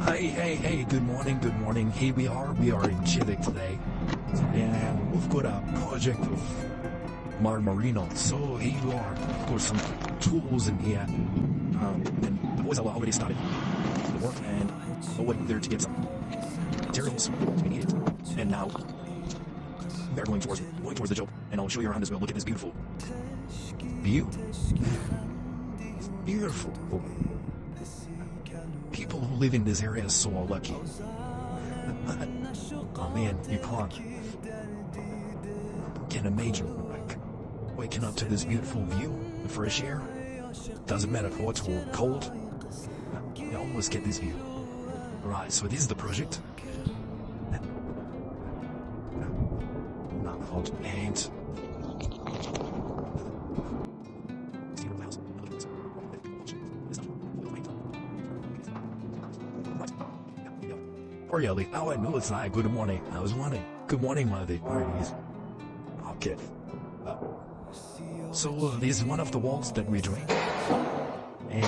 Hey, good morning. Here we are in Chile today. And we've got a project with Marmarino. So here you are. Of course, some tools in here. And the boys have already started the work, and I went there to get some materials we needed. And now we are going towards the job, and I'll show you around as well. Look at this beautiful view. It's beautiful. People who live in this area are so lucky. Oh man, you can't imagine like waking up to this beautiful view, the fresh air. Doesn't matter hot or cold. You always get this view. Right, so this is the project. Not hot and Really? Oh, I know it's not. Good morning. I was wondering. Good morning, Mother. Okay. So this is one of the walls that we're doing. And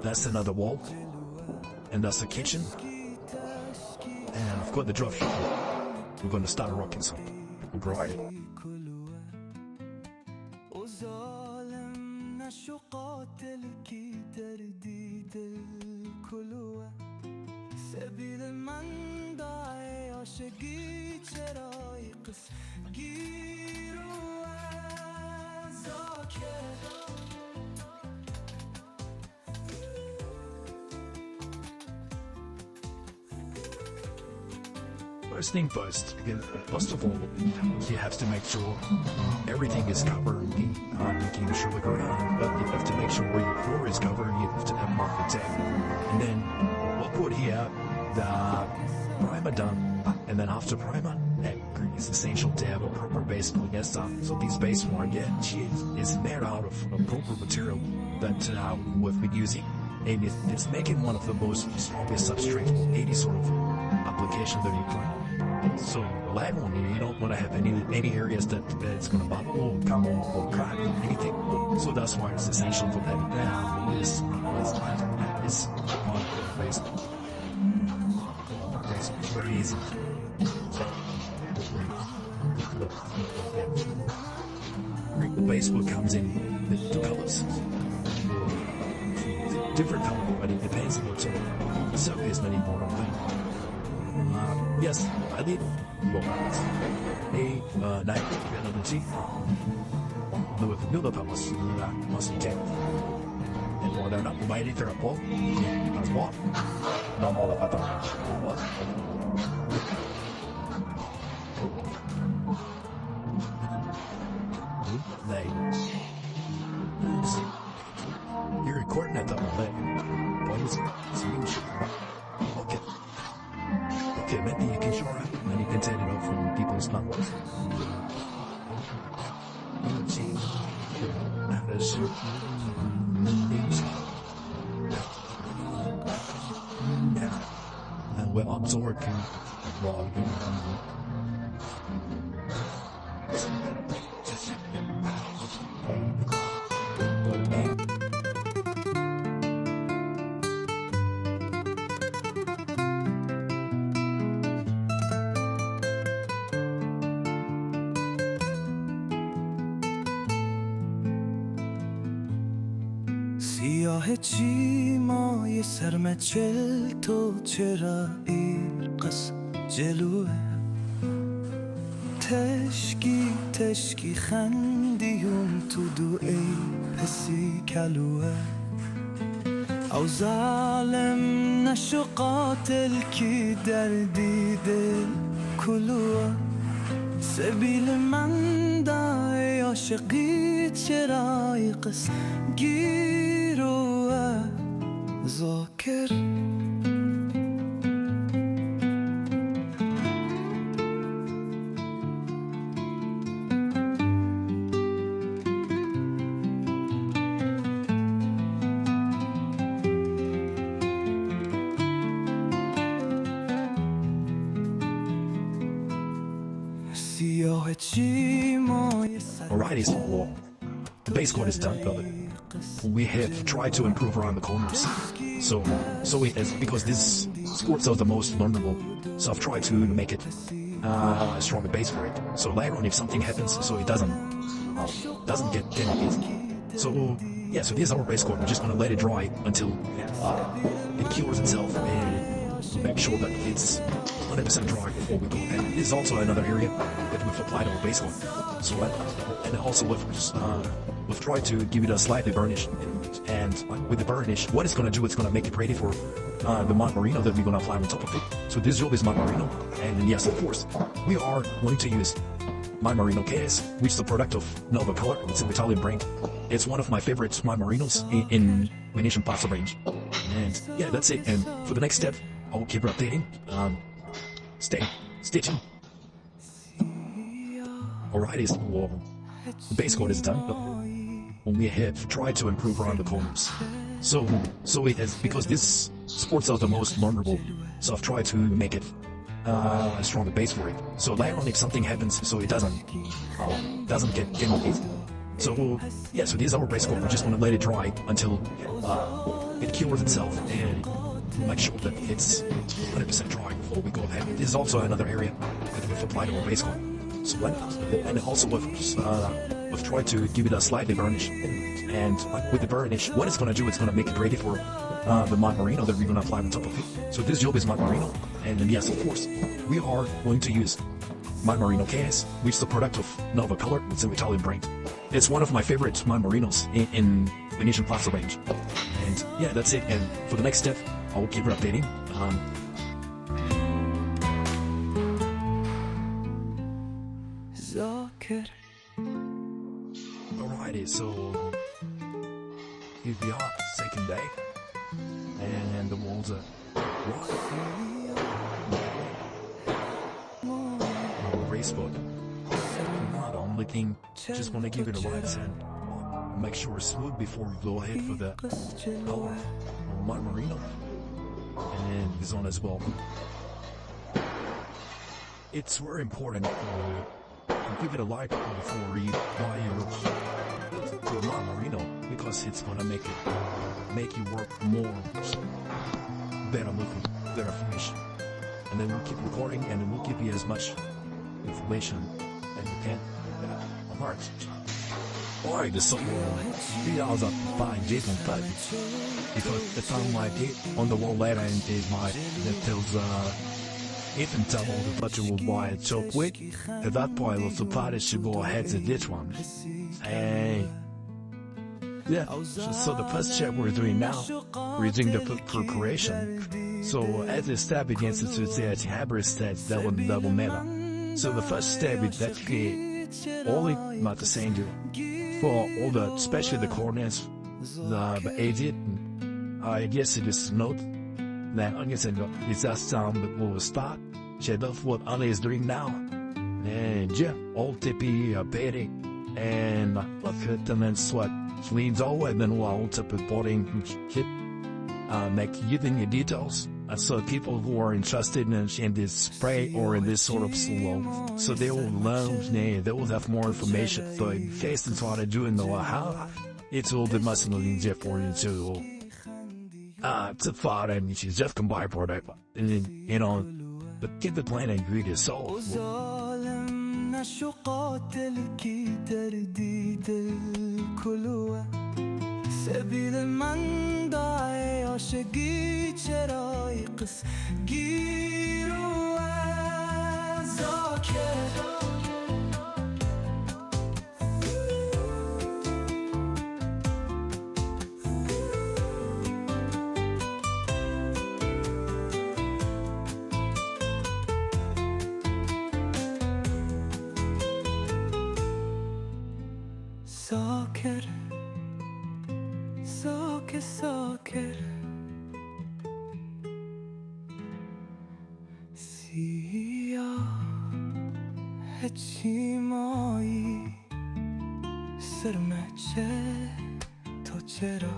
that's another wall. And that's the kitchen. And I've got the drop sheet. We're going to start rocking some embroidery. سبیل من دای عاشقی چرا قص گیر و First thing first, first of all, you have to make sure everything is covered. Making sure look around, but you have to make sure where your floor is covered. You have to have mark the tag, and then we'll put here the primer done, and then after primer, it's essential to have a proper base. Yes, so this base one, is made out of a proper material that we've been using, and it's making one of the most strongest substrate for any sort of application that you can. So the light one, you don't want to have any areas that it's going to bubble or come off or crack or anything. So that's why it's essential for that. Now it's on the base. It's very easy. The base book comes in with two colors. Different color, but it depends on what sort of surface many more of them. Yes, I did. Night versatility. Nulla pamas must take. And more than up, mighty therapy. As what? Not all of it. You're recording at the moment. Okay, maybe you can show up and you can take it off from people's numbers. And we're absorbing raw. سیاه چیمای سرمچل تو چرا ایرقص جلوه تشکی خندیم تو دو ای پسی کلوه او ظالم نشو قاتل کی دردی دل کلوه سبیل من دای عاشقی چرا قص گیروه ذاکر Alrighty, so the base chord is done, brother. we have tried to improve around the corners. So it is because this sports are the most vulnerable. So I've tried to make it a stronger base for it. So later on, if something happens, so it doesn't get hit. So yeah, so this is our base coat. We're just gonna let it dry until it cures itself and make sure that it's 100% dry before we go. And this is also another area that we've applied our base coat. So and also we've tried to give it a slightly burnish. And with the burnish, what it's gonna do, it's gonna make it ready for the Marmarino that we're gonna apply on top of it. So this job is Marmarino, and yes, of course, we are going to use Marmarino case, which is a product of Nova Color. It's an Italian brand. It's one of my favorite Marmarinos in Venetian Plaster range. And yeah, that's it. And for the next step, I'll keep updating. Stay tuned. Alright, the base coat is done, but we have tried to improve around the corners. So it is because this sports are the most vulnerable. So I've tried to make it a stronger base for it. So later on, if something happens, so it doesn't get hit. So yeah, so this is our base coat. We're just gonna let it dry until it cures itself and make sure that it's 100% dry before we go ahead. This is also another area that we've applied our base coat. So and also we've tried to give it a slightly burnish. And with the burnish, what it's gonna do, it's gonna make it ready for the Marmarino that we're gonna apply on top of it. So this job is Marmarino, and then yes, of course, we are going to use Marmarino case, which is a product of Nova Color. It's an Italian brand. It's one of my favorite Marmarinos in Venetian Plaster range. And yeah, that's it. And for the next step, I'll keep updating. Alrighty, so here we are, second day, and the walls are race book. I'm looking, just want to give it a light and make sure it's smooth before we go ahead for the color on Marmarino, and this one as well. It's very important to give it a light before you buy your Marmarino, because it's gonna make you work more better looking, better finish. And then we'll keep recording, and then we'll give you as much information as we can. Alright. Alright, the song 3 hours up 5 days on 5. Because the time I did on the wall later and did my tells even tell all the budget will buy a choke with. At that point, also party should go ahead to this one. Hey. Yeah, so the first step we're doing now, we're doing the preparation. So as a step begins to say hybrid steps that will matter. So the first step is that only not the same for all the, especially the corners, the edit. I guess it is note that I guess it's that sound that will start. That's what Ali is doing now. And yeah, all tippy, berry, and then sweat leans over, and then we'll tip reporting hit, make giving you details. So people who are interested in this spray or in this sort of slow, so they will learn, they will have more information. So in case it's what I do in the how, it's all the muscle easier for you to far and which is just combined for that. And you know, but get the plan and greed is so. سبیل من دعای عاشقی چرا یقص گیرو زاکر زاکر ساکر سیاه چیمایی سرمچه تو چرا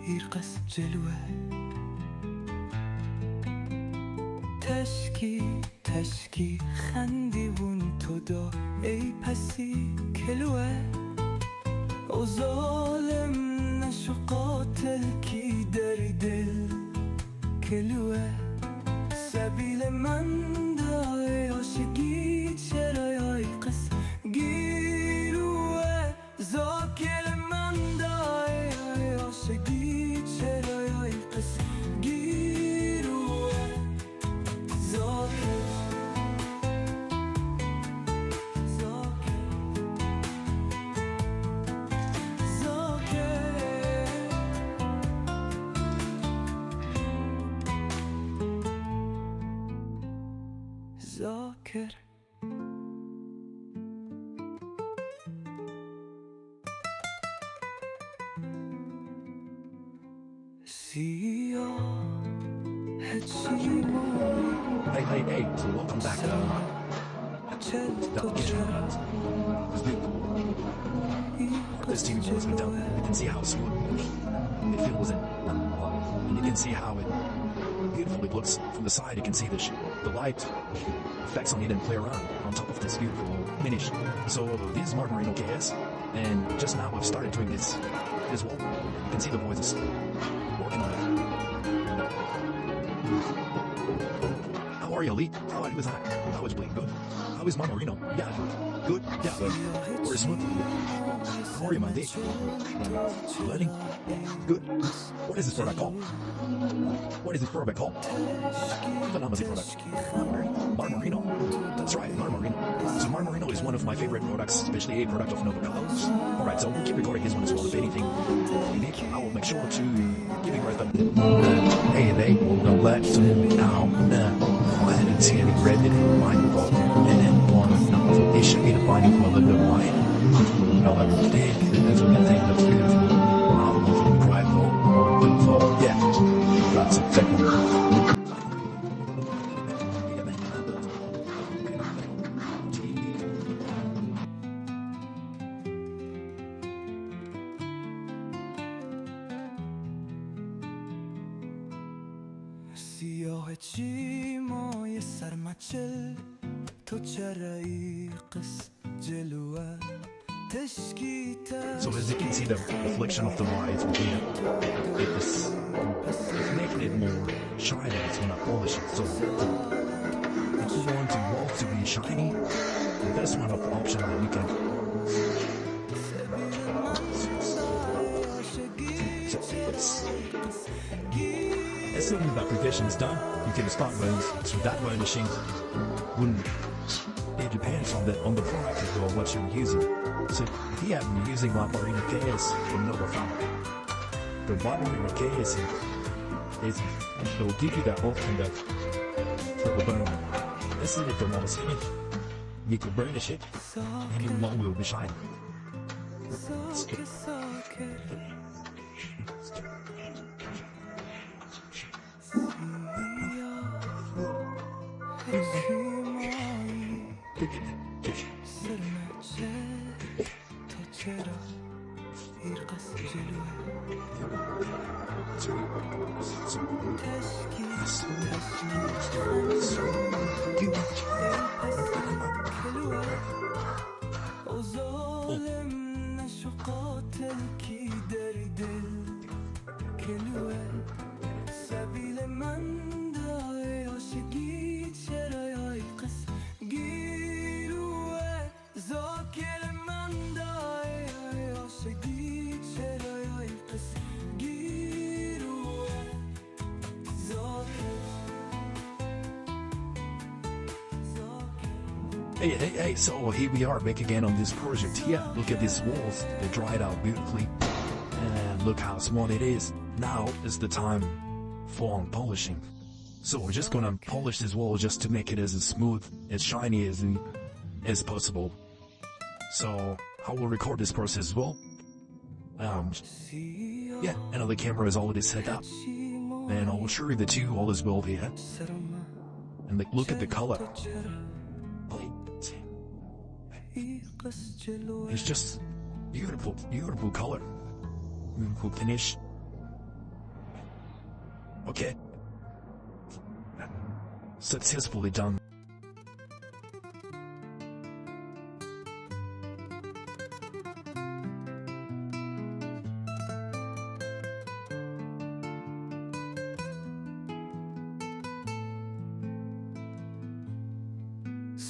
ایرقص جلوه تشکی خندیون تو دا ای پسی کلوه او ظالم قاتلك درد الكلوة سبيل من داعي عشقي شرايا قس جيروة زاكر من داعي عشقي شرايا قس جيروة زاكر ذاكر سياح هتشيمو Hey, so welcome back. That kitchen was beautiful. This TV board's been done. You can see how smooth it feels and you can see how it beautifully looks from the side. You can see the light effects on it and play around on top of this beautiful finish. So this is Marmarino KS, and just now I've started doing this wall. You can see the voices working on it. How are you, Lee? How was that? How is Blake? Good. How is Marmarino? Yeah, good. Yeah, good. Very smooth. How are you, Mandy? Learning? Good. What is this product called? What is this product called? The name of the product. Marmorino. That's right, Marmorino. So Marmorino is one of my favorite products, especially a product of Nova Colors. Alright, so we'll keep recording this one as well. If anything unique, I will make sure to give you guys the hey, they will know that now. I hadn't seen any red in my fault. And then one of they should be defining from a little bit of wine. No, I will take that's one thing that's beautiful. Prideful, beautiful. Yeah, that's exactly. سیاه چیمای سرمچل تو چرایی قص جلوه تشکیته So as you can see, the reflection of the light will be it's making it more shiny. It's gonna polish it. So if you want your wall to be shiny, that's one of the options that you can. As soon as the application is done, you can start burning. So that burnishing wouldn't. It depends on the product as well, what you're using. So here I'm using Marmarino KS from Nova Family. The Marmarino KS is it will give you that option that for the burn. This is the most finish. You can burnish it and your wall will be shiny. Hey, so here we are back again on this project here. Look at these walls, they dried out beautifully. And look how small it is. Now is the time for polishing. So we're just gonna polish this wall just to make it as smooth, as shiny as possible. So I will record this process as well. Yeah, another camera is already set up. And I will show you the two all as well here. And like, look at the color. It's just beautiful, beautiful color. Beautiful finish. Okay. Successfully done.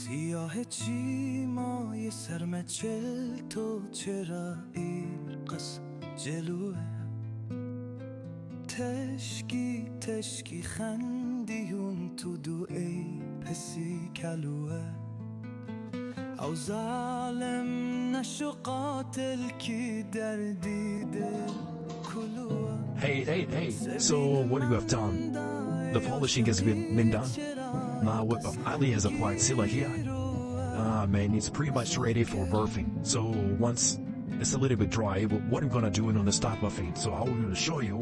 سیاه چیمای سرمچل تو چرا ایرقص جلوه تشکی خندیون تو دو ای پسی کلوه او ظالم نشو قاتل کی در دیده کلوه. Hey, so what you have done? The polishing has been done. Now what Ali has applied Silla here. Man, it's pretty much ready for buffing. So once it's a little bit dry, what I'm gonna do is gonna start buffing. So I'm gonna show you.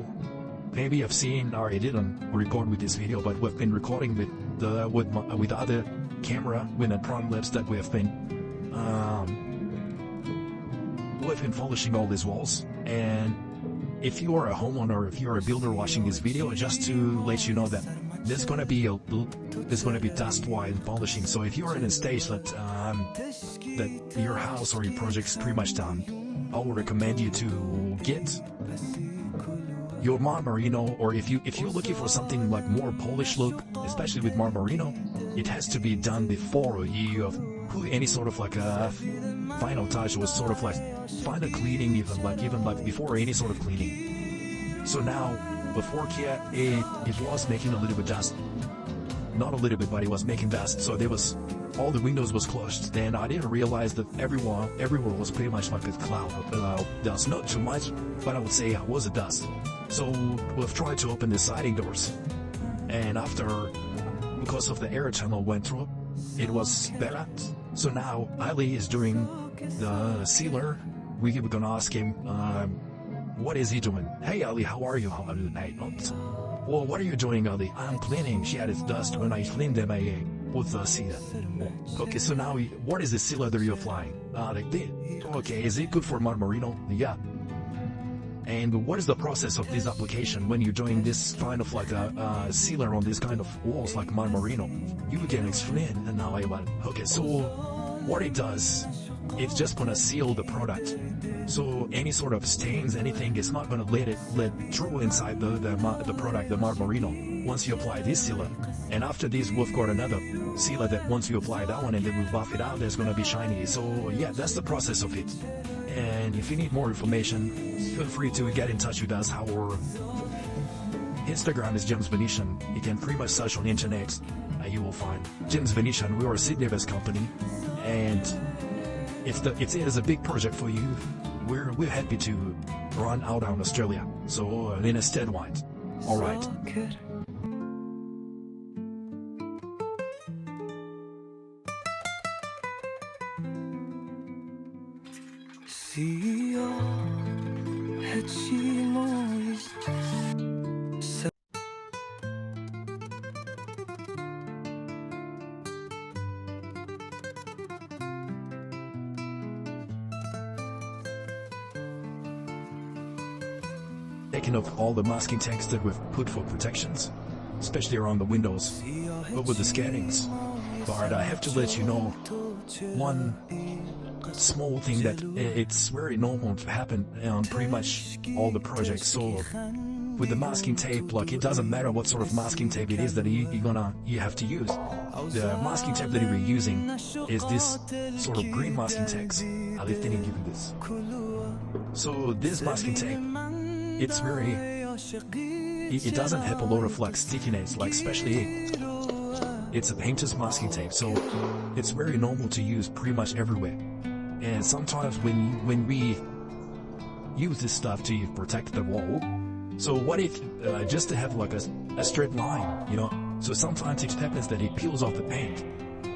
Maybe I've seen, or I didn't record with this video, but we've been recording with other camera with a prime lips that we've been polishing all these walls. And if you are a homeowner, if you're a builder watching this video, just to let you know that there's gonna be dust while polishing. So if you're in a stage that your house or your project is pretty much done, I would recommend you to get your Marmarino, or if you're looking for something like more polished look, especially with Marmarino, it has to be done before you put any sort of like a final touch, or sort of like final cleaning, even like before any sort of cleaning. So now before Kia, it was making a little bit dust, not a little bit, but it was making dust. So there was all the windows was closed. Then I didn't realize that everywhere was pretty much like a cloud dust. Not too much, but I would say it was a dust. So we've tried to open the siding doors, and because of the air tunnel went through, it was better. So now Ali is doing the sealer. We're gonna ask him, what is he doing? Hey Ali, how are you? How are you tonight? Well, what are you doing, Ali? I'm cleaning. She had its dust. When I cleaned them, I put the sealer. Okay, so now what is the sealer that you're applying? Like this. Okay, is it good for Marmarino? Yeah. And what is the process of this application when you're doing this kind of like a sealer on this kind of walls like Marmarino? You can explain, and now I want. Okay, so what it does, it's just gonna seal the product. So any sort of stains, anything, is not gonna let through inside the product, the Marmarino, once you apply this sealer. And after this, we've got another sealer that once you apply that one and then we buff it out, there's gonna be shiny. So yeah, that's the process of it. And if you need more information, feel free to get in touch with us. Our Instagram is James Venetian. You can pretty much search on the internet and you will find James Venetian. We are a Sydney-based company, and if it is a big project for you, we're happy to run out on Australia. So in a statewide. All right. Taking off all the masking tapes that we've put for protections, especially around the windows, but with the scannings. But I have to let you know one small thing that it's very normal to happen on pretty much all the projects. So with the masking tape, like, it doesn't matter what sort of masking tape it is that you have to use. The masking tape that we're using is this sort of green masking tapes. I'll lift and give you this. So this masking tape, it's very, it doesn't have a lot of like stickiness, like especially it's a painter's masking tape, so it's very normal to use pretty much everywhere. And sometimes when we use this stuff to protect the wall, so what if just to have like a straight line, you know? So sometimes it happens that it peels off the paint.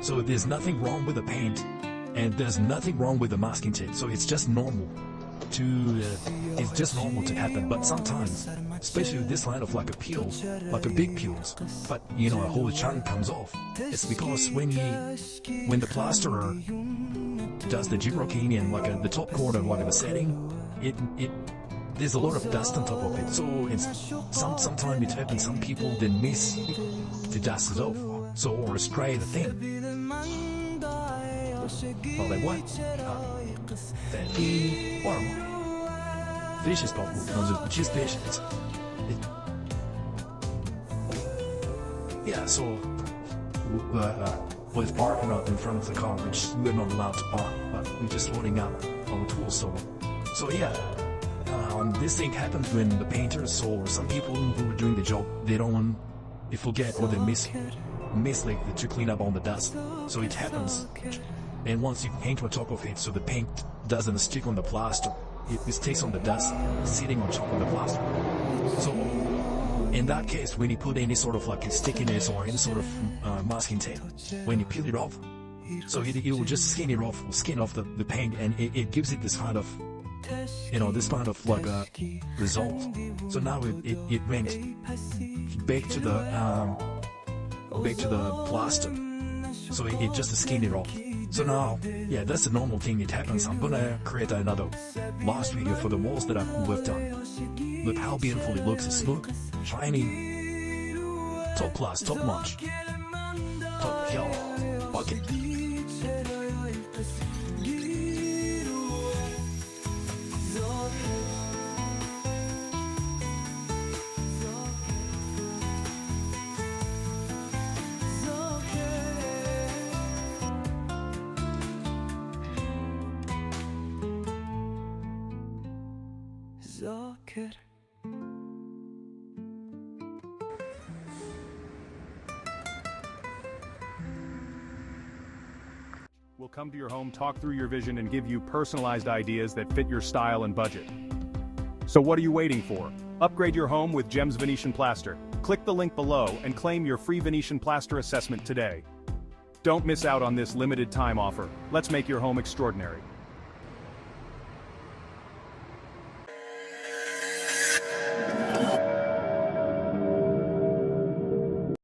So there's nothing wrong with the paint, and there's nothing wrong with the masking tape. So it's just normal to happen. But sometimes, especially with this line of like a peel, like a big peels, but you know, a whole chunk comes off. It's because when the plasterer does the gyroking and like the top corner of like the setting, there's a lot of dust on top of it. So it's sometimes it happens. Some people then miss to dust it off, so or spray the thing. Well, like what? Fish is popular. Just fish. Yeah. So was parking up in front of the car, which we're not allowed to park, but we're just loading up our tools. So yeah, this thing happens when the painters or some people who are doing the job, they forget or they miss like to clean up all the dust. So it happens, and once you paint on top of it, so the paint doesn't stick on the plaster, it sticks on the dust, sitting on top of the plaster. So in that case, when you put any sort of like a stickiness or any sort of masking tape, when you peel it off, so it will just skin off the paint, and it gives it this kind of, this kind of like a result. So now it went back to the plaster. So it just skinned it off. So now, yeah, that's the normal thing. It happens. I'm gonna create another last video for the walls that we've done. Look how beautiful it looks. It's smooth, shiny, top class, top notch, top kill, bucket. We'll come to your home, talk through your vision, and give you personalized ideas that fit your style and budget. So what are you waiting for? Upgrade your home with Gems Venetian Plaster. Click the link below and claim your free Venetian Plaster assessment today. Don't miss out on this limited time offer. Let's make your home extraordinary.